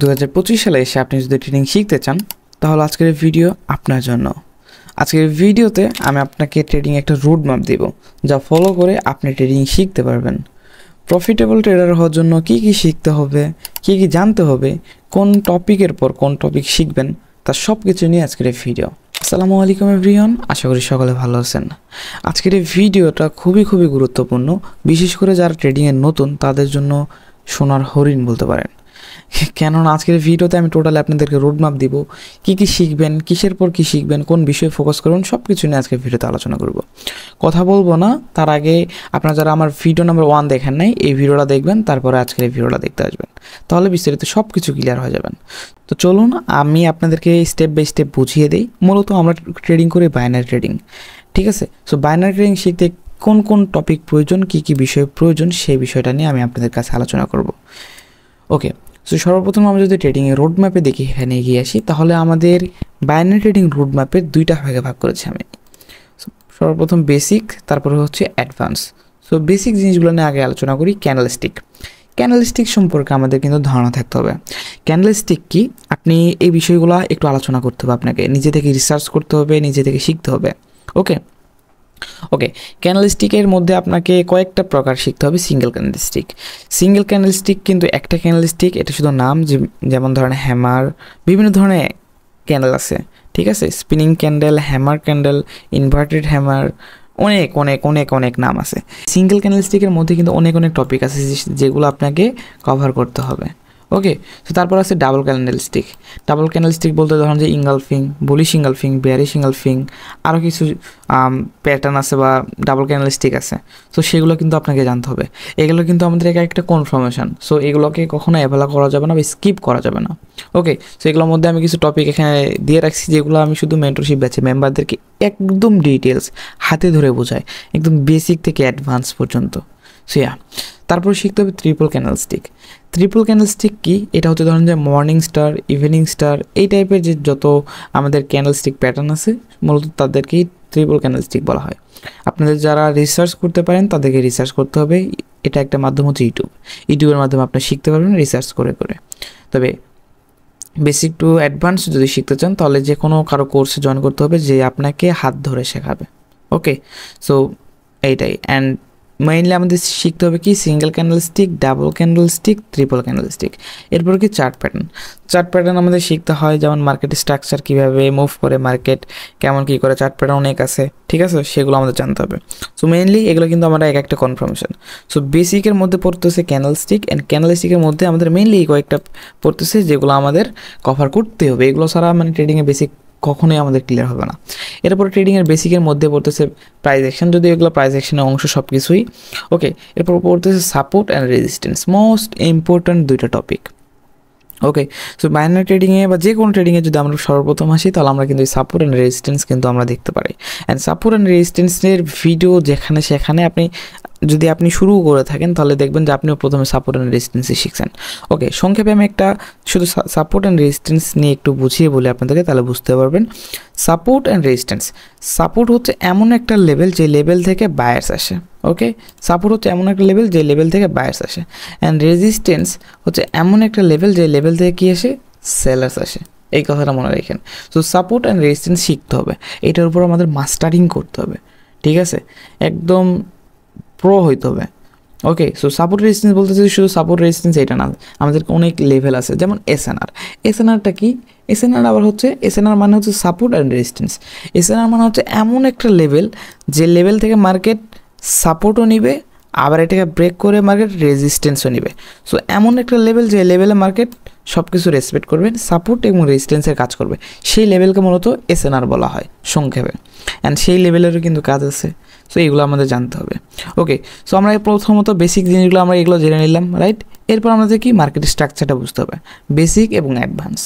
2025 সালে এসে আপনি যদি ট্রেডিং শিখতে চান তাহলে আজকের ভিডিও আপনার জন্য। আজকের ভিডিওতে আমি আপনাকে ট্রেডিং একটা রুট ম্যাপ দেব, যা ফলো করে আপনি ট্রেডিং শিখতে পারবেন। প্রফিটেবল ট্রেডার হওয়ার জন্য কি কি শিখতে হবে, কি কি জানতে হবে, কোন টপিকের পর কোন টপিক শিখবেন, তার সব কিছু নিয়ে আজকের এই ভিডিও। আসসালামু আলাইকুম এভরিওয়ান, আশা করি সকলে ভালো আছেন। আজকের এই ভিডিওটা খুবই গুরুত্বপূর্ণ, বিশেষ করে যারা ট্রেডিংয়ে নতুন তাদের জন্য সোনার হরিণ বলতে পারেন। কেননা আজকের ভিডিওতে আমি টোটালি আপনাদেরকে রোড ম্যাপ দিব, কী কী শিখবেন, কিসের পর কী শিখবেন, কোন বিষয়ে ফোকাস করবেন, সব কিছু নিয়ে আজকের ভিডিওতে আলোচনা করব। কথা বলবো না, তার আগে আপনারা যারা আমার ভিডিও নাম্বার 1 দেখেন নাই, এই ভিডিওটা দেখবেন, তারপরে আজকের এই ভিডিওটা দেখতে আসবেন, তাহলে বিস্তারিত সব কিছু ক্লিয়ার হয়ে যাবেন। তো চলুন আমি আপনাদেরকে স্টেপ বাই স্টেপ বুঝিয়ে দিই। মূলত আমরা ট্রেডিং করি বাইনারি ট্রেডিং, ঠিক আছে? সো বাইনারি ট্রেডিং শিখতে কোন কোন টপিক প্রয়োজন, কী কী বিষয় প্রয়োজন, সেই বিষয়টা নিয়ে আমি আপনাদের কাছে আলোচনা করব। ওকে, সো সর্বপ্রথম আমরা যদি ট্রেডিংয়ের রোড ম্যাপে দেখি, এখানে এগিয়ে আসি, তাহলে আমাদের বাইনারি ট্রেডিং রোড ম্যাপের দুইটা ভাগে ভাগ করেছি আমি। সর্বপ্রথম বেসিক, তারপরে হচ্ছে অ্যাডভান্স। সো বেসিক জিনিসগুলো নিয়ে আগে আলোচনা করি। ক্যান্ডেলস্টিক সম্পর্কে আমাদের কিন্তু ধারণা থাকতে হবে। ক্যান্ডেলস্টিক কি, আপনি এই বিষয়গুলো একটু আলোচনা করতে হবে, আপনাকে নিজে থেকে রিসার্চ করতে হবে, নিজে থেকে শিখতে হবে। ওকে, ক্যান্ডেলস্টিকের মধ্যে আপনাকে কয়েকটা প্রকার শিখতে হবে। সিঙ্গেল ক্যান্ডেলস্টিক কিন্তু একটা ক্যান্ডেলস্টিক, এটা শুধু নাম। যেমন ধরেন হ্যামার, বিভিন্ন ধরনের ক্যান্ডেল আছে, ঠিক আছে? Spinning candle, hammer candle, inverted hammer, অনেক অনেক অনেক অনেক নাম আছে। সিঙ্গেল ক্যান্ডেলস্টিকের মধ্যে কিন্তু অনেক অনেক টপিক আছে যেগুলো আপনাকে কভার করতে হবে। ওকে, তো তারপর আছে ডাবল ক্যান্ডেলস্টিক বলতে ধরুন যে ইঙ্গালফিং, বুলিশ ইঙ্গালফিং, বেয়ারিশ ইঙ্গালফিং, আরও কিছু প্যাটার্ন আছে বা ডাবল ক্যান্ডেলস্টিক আছে। সো সেগুলো কিন্তু আপনাকে জানতে হবে। এগুলো কিন্তু আমাদের একটা কনফার্মেশন, সো এগুলোকে কখনো অ্যাভেলা করা যাবে না বা স্কিপ করা যাবে না। ওকে, সো এগুলোর মধ্যে আমি কিছু টপিক এখানে দিয়ে রাখছি, যেগুলো আমি শুধু মেন্টরশিপ ব্যাচে মেম্বারদেরকে একদম ডিটেলস হাতে ধরে বোঝাই, একদম বেসিক থেকে অ্যাডভান্স পর্যন্ত। সো তারপর শিখতে হবে ট্রিপল ক্যান্ডেলস্টিক কি, এটা হচ্ছে ধরুন যে মর্নিং স্টার, ইভিনিং স্টার, এই টাইপের যে যত আমাদের ক্যান্ডেলস্টিক প্যাটার্ন আছে, মূলত তাদেরকেই ট্রিপল ক্যান্ডেলস্টিক বলা হয়। আপনাদের যারা রিসার্চ করতে পারেন তাদেরকে রিসার্চ করতে হবে। এটা একটা মাধ্যম হচ্ছে ইউটিউবের মাধ্যমে আপনি শিখতে পারবেন রিসার্চ করে। তবে বেসিক টু অ্যাডভান্স যদি শিখতে চান তাহলে যে কোনো কারো কোর্সে জয়েন করতে হবে, যে আপনাকে হাত ধরে শেখাবে। ওকে, সো এইটাই। অ্যান্ড মেইনলি আমাদের শিখতে হবে কি, single candlestick, double candlestick, triple candlestick. এরপর কি চার্ট প্যাটার্ন আমাদের শিখতে হয়, যেমন মার্কেটের স্ট্রাকচার কীভাবে মুভ করে, মার্কেট কেমন কী করে, চার্ট প্যাটার্ন অনেক আছে, ঠিক আছে? সেগুলো আমাদের জানতে হবে। সো মেইনলি এগুলো কিন্তু আমরা একটা কনফার্মেশন। সো বেসিকের মধ্যে পড়তেছে ক্যান্ডেলস্টিক, অ্যান্ড ক্যান্ডেলস্টিকের মধ্যে আমাদের মেইনলি এই কয়েকটা পড়তেছে যেগুলো আমাদের কভার করতে হবে। এগুলো ছাড়া মানে ট্রেডিংয়ে বেসিক কখনোই আমাদের ক্লিয়ার হবে না। এরপর ট্রেডিংয়ের বেসিকের মধ্যে পড়তেছে প্রাইস অ্যাকশন, যদি এগুলো প্রাইস অ্যাকশনের অংশ সব কিছুই। ওকে, এরপর পড়তেছে support and resistance, most important দুইটা টপিক। ওকে, সো বাইনারি ট্রেডিংয়ে বা যে কোনো ট্রেডিংয়ে যদি আমরা সর্বপ্রথম আসি, তাহলে আমরা কিন্তু এই সাপোর্ট অ্যান্ড রেজিস্ট্যান্স কিন্তু আমরা দেখতে পারি। অ্যান্ড সাপোর্ট অ্যান্ড রেজিস্ট্যান্সের ভিডিও যেখানে সেখানে যদি আপনি শুরু করে থাকেন, তাহলে দেখবেন যে আপনিও প্রথমে সাপোর্ট অ্যান্ড রেজিস্ট্যান্সই শিখছেন। ওকে, সংক্ষেপে আমি একটা শুধু সাপোর্ট অ্যান্ড রেজিস্ট্যান্স নিয়ে একটু বুঝিয়ে বলি আপনাদেরকে, তাহলে বুঝতে পারবেন। সাপোর্ট হচ্ছে এমন একটা লেভেল যে লেভেল থেকে বায়ার্স আসে। ওকে, সাপোর্ট হচ্ছে এমন একটা লেভেল যে লেভেল থেকে বায়ার্স আসে, অ্যান্ড রেজিস্ট্যান্স হচ্ছে এমন একটা লেভেল যে লেভেল থেকে কী আসে, সেলার্স আসে। এই কথাটা মনে রাখেন। সো সাপোর্ট অ্যান্ড রেজিস্ট্যান্স শিখতে হবে, এটার উপর আমাদের মাস্টারিং করতে হবে, ঠিক আছে? একদম প্রো হইতে হবে। ওকে, সো সাপোর্ট রেজিস্ট্যান্স বলতে চাই শুধু সাপোর্ট রেজিস্ট্যান্স এটা না, আমাদের অনেক লেভেল আছে। যেমন এসএনআরটা কি, এসএনআর মানে হচ্ছে সাপোর্ট অ্যান্ড রেজিস্ট্যান্স। এসএনআর মানে হচ্ছে এমন একটা লেভেল যে লেভেল থেকে মার্কেট সাপোর্টও নিবে, আবার এটাকে ব্রেক করে মার্কেট রেজিস্ট্যান্সও নিবে। সো এমন একটা লেভেল যে লেভেলে মার্কেট সব কিছু রেসপেক্ট করবে, সাপোর্ট এবং রেজিস্ট্যান্সের কাজ করবে, সেই লেভেলকে মূলত এসএনআর বলা হয় সংক্ষেপে। অ্যান্ড সেই লেভেলেরও কিন্তু কাজ আছে, সো এইগুলো আমাদের জানতে হবে। ওকে, সো আমরা প্রথমত বেসিক জিনিসগুলো আমরা এগুলো জেনে নিলাম, রাইট? এরপর আমাদের কি মার্কেট স্ট্রাকচারটা বুঝতে হবে, বেসিক এবং অ্যাডভান্স।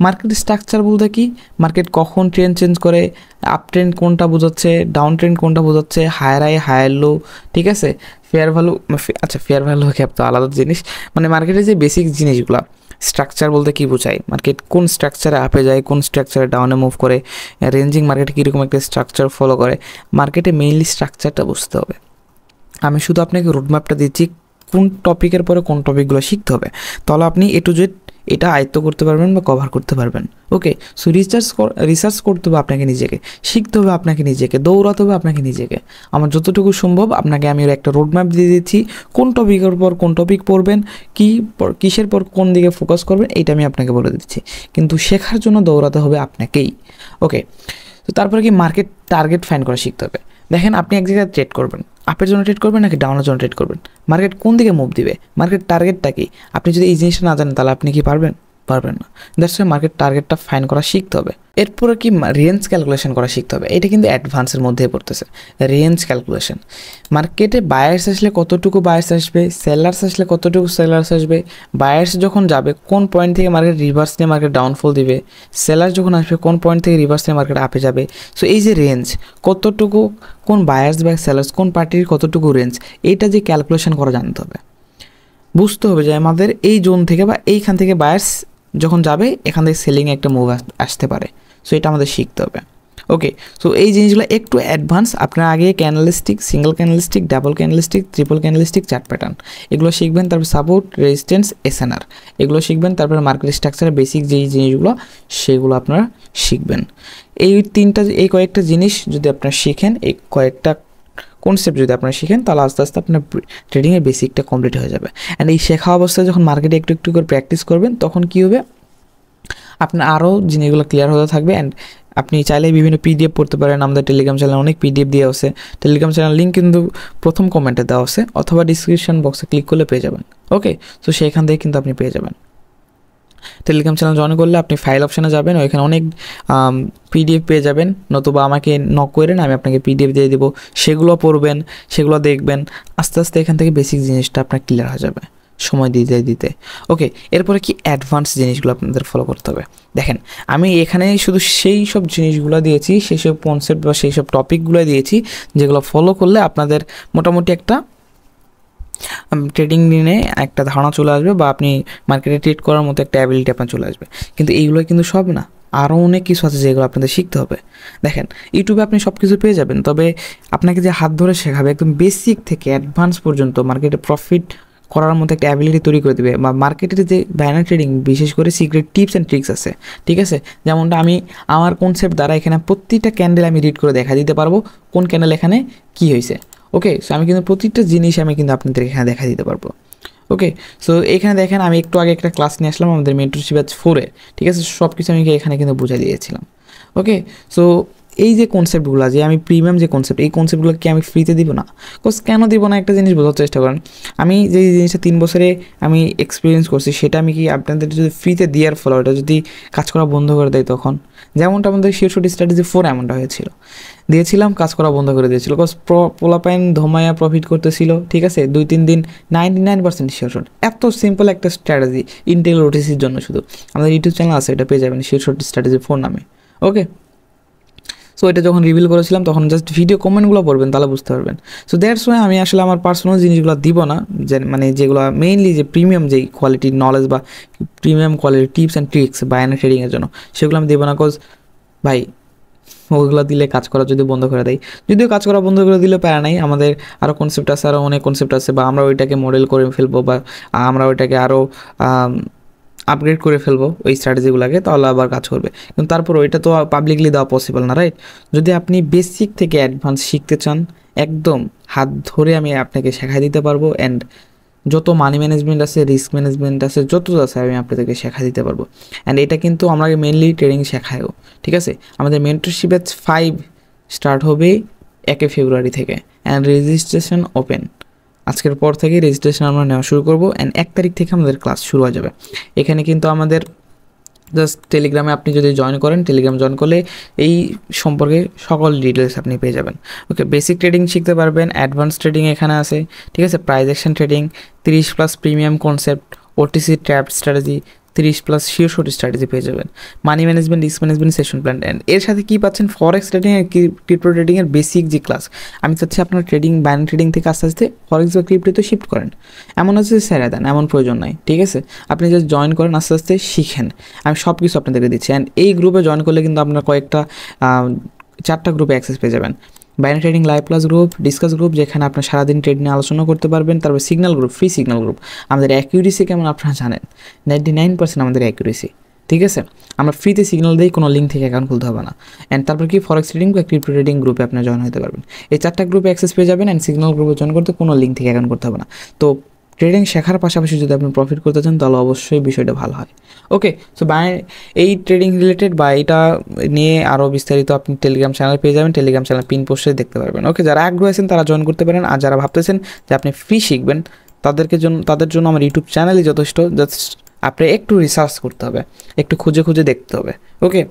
মার্কেট স্ট্রাকচার বলতে কি, মার্কেট কখন ট্রেন্ড চেঞ্জ করে, আপ ট্রেন্ড কোনটা বোঝাচ্ছে, ডাউন ট্রেন্ড কোনটা বোঝাচ্ছে, হায়ার হাই হায়ার লো, ঠিক আছে? ফেয়ার ভ্যালু ক্যাপ তো আলাদা জিনিস। মানে মার্কেটের যে বেসিক জিনিসগুলো, স্ট্রাকচার বলতে কী বোঝায়, মার্কেট কোন স্ট্রাকচারে আপে যায়, কোন স্ট্রাকচারে ডাউনে মুভ করে, রেঞ্জিং মার্কেটে কীরকম একটা স্ট্রাকচার ফলো করে, মার্কেটে মেইনলি স্ট্রাকচারটা বুঝতে হবে। আমি শুধু আপনাকে রোডম্যাপটা দিচ্ছি কোন টপিকের পরে কোন টপিকগুলো শিখতে হবে, তাহলে আপনি এ টু জেড এটা আয়ত্ত করতে পারবেন বা কভার করতে পারবেন। ওকে, সো রিসার্চ করতে হবে আপনাকে নিজেকে, শিখতে হবে আপনাকে নিজেকে, দৌড়াতে হবে আপনাকে নিজেকে। আমার যতটুকু সম্ভব আপনাকে আমি একটা রোডম্যাপ দিয়ে দিচ্ছি, কোন টপিকের পর কোন টপিক পড়বেন, কিসের পর কোন দিকে ফোকাস করবেন, এইটা আমি আপনাকে বলে দিচ্ছি। কিন্তু শেখার জন্য দৌড়াতে হবে আপনাকেই। ওকে, তো তারপরে কি মার্কেট টার্গেট ফাইন্ড করা শিখতে হবে। দেখেন আপনি এক জায়গায় ট্রেড করবেন, আপের জন্য ট্রেড করবেন নাকি ডাউনের জন্য ট্রেড করবেন, মার্কেট কোন দিকে মুভ দিবে, মার্কেট টার্গেটটা কি, আপনি যদি এই জিনিসটা না জানেন তাহলে আপনি কি পারবেন না। দ্যাটস ওয়াই মার্কেট টার্গেটটা ফাইন্ড করা শিখতে হবে। এরপরে কি রেঞ্জ ক্যালকুলেশন করা শিখতে হবে। এটা কিন্তু অ্যাডভান্সের মধ্যে পড়তেছে, রেঞ্জ ক্যালকুলেশন। মার্কেটে বায়ার্স আসলে কতটুকু বায়ার্স আসবে, সেলার্স আসলে কতটুকু সেলার্স আসবে, বায়ার্স যখন যাবে কোন পয়েন্ট থেকে মার্কেট রিভার্স নিয়ে মার্কেট ডাউনফল দিবে, সেলার যখন আসবে কোন পয়েন্ট থেকে রিভার্স নিয়ে মার্কেট আপে যাবে। সো এই যে রেঞ্জ কতটুকু, কোন বায়ার্স বা সেলার্স কোন পার্টির কতটুকু রেঞ্জ, এইটা যে ক্যালকুলেশন করা জানতে হবে। বুঝতে হবে যে আমাদের এই জোন থেকে বা এইখান থেকে বায়ার্স যখন যাবে এখান থেকে সেলিংয়ে একটা মুভ আসতে পারে। সো এটা আমাদের শিখতে হবে। ওকে, সো এই জিনিসগুলো একটু অ্যাডভান্স। আপনার আগে candlestick, single candlestick, double candlestick, triple candlestick, chart pattern এগুলো শিখবেন। তারপর সাপোর্ট, রেজিস্ট্যান্স, এসএনআর এগুলো শিখবেন। তারপরে মার্কেট স্ট্রাকচারের বেসিক যেই জিনিসগুলো সেগুলো আপনারা শিখবেন। এই কয়েকটা জিনিস যদি আপনারা শিখেন, এই কয়েকটা কনসেপ্ট যদি আপনারা শিখেন, তাহলে আস্তে আস্তে আপনার ট্রেডিংয়ের বেসিকটা কমপ্লিট হয়ে যাবে। অ্যান্ড এই শেখা অবস্থায় যখন মার্কেটে একটু একটু করে প্র্যাকটিস করবেন তখন কী হবে, আপনার আরও জিনিসগুলো ক্লিয়ার হতে থাকবে। অ্যান্ড আপনি চাইলে বিভিন্ন পিডিএফ পড়তে পারেন। আমাদের টেলিগ্রাম চ্যানেলে অনেক পিডিএফ দেওয়া আছে। টেলিগ্রাম চ্যানেল লিঙ্ক কিন্তু প্রথম কমেন্টে দেওয়া আছে, অথবা ডিসক্রিপশন বক্সে ক্লিক করলে পেয়ে যাবেন। ওকে, তো সেইখান থেকে কিন্তু আপনি পেয়ে যাবেন। টেলিগ্রাম চ্যানেল জয়েন করলে আপনি ফাইল অপশানে যাবেন, ওইখানে অনেক পিডিএফ পেয়ে যাবেন। নতুবা আমাকে নক করেন, আমি আপনাকে পিডিএফ দিয়ে দেবো, সেগুলো পড়বেন, সেগুলো দেখবেন। আস্তে আস্তে এখান থেকে বেসিক জিনিসটা আপনার ক্লিয়ার হয়ে যাবে সময় দিতে। ওকে, এরপরে কি অ্যাডভান্স জিনিসগুলো আপনাদের ফলো করতে হবে। দেখেন আমি এখানে শুধু সেই সব জিনিসগুলো দিয়েছি, সেই সব কনসেপ্ট বা সেই সব টপিকগুলো দিয়েছি যেগুলো ফলো করলে আপনাদের মোটামুটি একটা ট্রেডিং নিয়ে একটা ধারণা চলে আসবে, বা আপনি মার্কেটে ট্রেড করার মতো একটা অ্যাবিলিটি আপনার চলে আসবে। কিন্তু এইগুলো কিন্তু সব না, আরও অনেক কিছু আছে যেগুলো আপনাদের শিখতে হবে। দেখেন ইউটিউবে আপনি সব কিছু পেয়ে যাবেন, তবে আপনাকে যে হাত ধরে শেখাবে একদম বেসিক থেকে অ্যাডভান্স পর্যন্ত মার্কেটে প্রফিট করার মতো একটা অ্যাবিলিটি তৈরি করে দেবে। বা মার্কেটের যে বাইনারি ট্রেডিং বিশেষ করে সিক্রেট টিপস অ্যান্ড ট্রিক্স আছে, ঠিক আছে, যেমনটা আমি আমার কনসেপ্ট দ্বারা এখানে প্রতিটা ক্যান্ডেল আমি রিড করে দেখা দিতে পারবো কোন ক্যান্ডেল এখানে কী হয়েছে। ওকে, সো আমি কিন্তু প্রতিটা জিনিস আমি কিন্তু আপনাদের এখানে দেখা দিতে পারবো। ওকে, সো এখানে দেখেন আমি একটু আগে একটা ক্লাস নিয়ে আসলাম আমাদের মেন্টরশিপ ব্যাচ 4-এ, ঠিক আছে, সব কিছু আমি এখানে কিন্তু বুঝাই দিয়েছিলাম। ওকে, সো এই যে কনসেপ্টগুলো, যে আমি প্রিমিয়াম যে কনসেপ্ট, এই কনসেপ্টগুলো কি আমি ফ্রিতে দিব না? কোর্স কেন দিব না? একটা জিনিস বোঝার চেষ্টা করেন। আমি যে জিনিসটা 3 বছরে আমি এক্সপিরিয়েন্স করছি, সেটা আমি কি আপনাদের যদি ফ্রিতে দেওয়ার ফলে ওটা যদি কাজ করা বন্ধ করে দেয়, তখন যেমনটা আমাদের শিওরশট স্ট্র্যাটেজি 4 এমনটা হয়েছিল, দিয়েছিলাম কাজ করা বন্ধ করে দিয়েছিল। বিকজ পোলাপাইন ধমায়া প্রফিট করতেছিল, ঠিক আছে, 2-3 দিন 99% শিওরশট। এত সিম্পল একটা স্ট্র্যাটেজি ইন্টেল ওটিসির জন্য। শুধু আমাদের ইউটিউব চ্যানেল আছে, এটা পেয়ে যাবেন শিওরশট স্ট্র্যাটেজি 4 নামে। ওকে, সো এটা যখন রিভিল করেছিলাম তখন জাস্ট ভিডিও কমেন্টগুলো পড়বেন, তাহলে বুঝতে পারবেন। সো দ্যাটস ওয়াই আমি আসলে আমার পার্সোনাল জিনিসগুলো দিব না, যে মানে যেগুলো মেইনলি যে প্রিমিয়াম যেই কোয়ালিটির নলেজ বা প্রিমিয়াম কোয়ালিটির টিপস অ্যান্ড ট্রিক্স বাইনারি ট্রেডিংয়ের জন্য, সেগুলো আমি দেবো না। কজ ভাই ওগুলো দিলে কাজ করা যদি বন্ধ করে দেয়, যদিও কাজ করা বন্ধ করে দিলে প্যারা নাই, আমাদের আরও কনসেপ্ট আছে, আরও অনেক কনসেপ্ট আছে, বা আমরা ওইটাকে মডেল করে ফেলবো, বা আমরা ওইটাকে আরও আপগ্রেড করে ফেলবো ওই স্ট্র্যাটেজিগুলোকে, তাহলে আবার কাজ করবে। কিন্তু তারপর ওইটা তো পাবলিকলি দেওয়া পসিবল না, রাইট? যদি আপনি বেসিক থেকে অ্যাডভান্স শিখতে চান, একদম হাত ধরে আমি আপনাকে শেখাই দিতে পারবো। অ্যান্ড যত মানি ম্যানেজমেন্ট আছে, রিস্ক ম্যানেজমেন্ট আছে, যত আছে আমি আপনাদেরকে শেখা দিতে পারবো। অ্যান্ড এটা কিন্তু আমরা মেনলি ট্রেডিং শেখায়ও, ঠিক আছে। আমাদের মেন্টরশিপ ব্যাচ 5 স্টার্ট হবে 1 ফেব্রুয়ারি থেকে, অ্যান্ড রেজিস্ট্রেশন ওপেন। আজকের পর থেকে রেজিস্ট্রেশন আমরা নেওয়া শুরু করবো, অ্যান্ড 1 তারিখ থেকে আমাদের ক্লাস শুরু হয়ে যাবে। এখানে কিন্তু আমাদের জাস্ট টেলিগ্রামে আপনি যদি জয়েন করেন, টেলিগ্রাম জয়েন করলে এই সম্পর্কে সকল ডিটেলস আপনি পেয়ে যাবেন। ওকে, বেসিক ট্রেডিং শিখতে পারবেন, অ্যাডভান্স ট্রেডিং এখানে আছে, ঠিক আছে, price action trading, 30+ premium concept, OTC trap strategy, 30+ sure shot strategy পেয়ে যাবেন, money management, risk management, session plan. And এর সাথে কী পাচ্ছেন? ফরেক্স ট্রেডিং আর ক্রিপ্টো ট্রেডিংয়ের বেসিক যে ক্লাস। আমি চাচ্ছি আপনার ট্রেডিং বাইনারি ট্রেডিং থেকে আস্তে আস্তে ফরেক্স বা ক্রিপ্টোতে শিফট করেন। এমন আছে যে ছেড়ে দেন, এমন প্রয়োজন নাই, ঠিক আছে। আপনি জাস্ট জয়েন করেন, আস্তে আস্তে শিখেন। আমি সব কিছু আপনাদেরকে দিচ্ছি। অ্যান্ড এই গ্রুপে জয়েন করলে কিন্তু আপনার কয়েকটা 4টা গ্রুপে অ্যাক্সেস পেয়ে যাবেন। Binary trading live class group, discuss group, যেখানে আপনার সারাদিন ট্রেড নিয়ে আলোচনা করতে পারবেন। তারপর signal group, free signal group. আমাদের অ্যাকিউরেসি কেমন আপনারা জানেন, 99% আমাদের অ্যাকিউরেসি, ঠিক আছে। আমরা ফ্রিতে সিগন্যাল দিই, কোনো লিঙ্ক থেকে অ্যাকাউন্ট খুলতে হবে না। অ্যান্ড তারপর কি ফরেক্স ট্রেডিং বা ক্রিপ্টো ট্রেডিং গ্রুপে আপনার জয়েন হতে পারবেন। এই 4টা গ্রুপে অ্যাক্সেস পেয়ে যাবেন। অ্যান্ড সিগন্যাল গ্রুপে জয়েন করতে কোনো লিঙ্ক থেকে অ্যাকাউন্ট করতে হবে না। তো ট্রেডিং শেখার পাশাপাশি যদি আপনি প্রফিট করতে চান তাহলে অবশ্যই বিষয়টা ভালো হয়। ওকে, সো এই ট্রেডিং রিলেটেড বা এটা নিয়ে আরও বিস্তারিত আপনি টেলিগ্রাম চ্যানেল পেয়ে যাবেন। টেলিগ্রাম চ্যানেল পিন পোস্টে দেখতে পারবেন। ওকে, যারা আগ্রহী আছেন তারা জয়েন করতে পারেন। আর যারা ভাবতেছেন যে আপনি ফ্রি শিখবেন তাদের জন্য আমার ইউটিউব চ্যানেলই যথেষ্ট। জাস্ট আপনি একটু রিসার্চ করতে হবে, একটু খুঁজে খুঁজে দেখতে হবে। ওকে,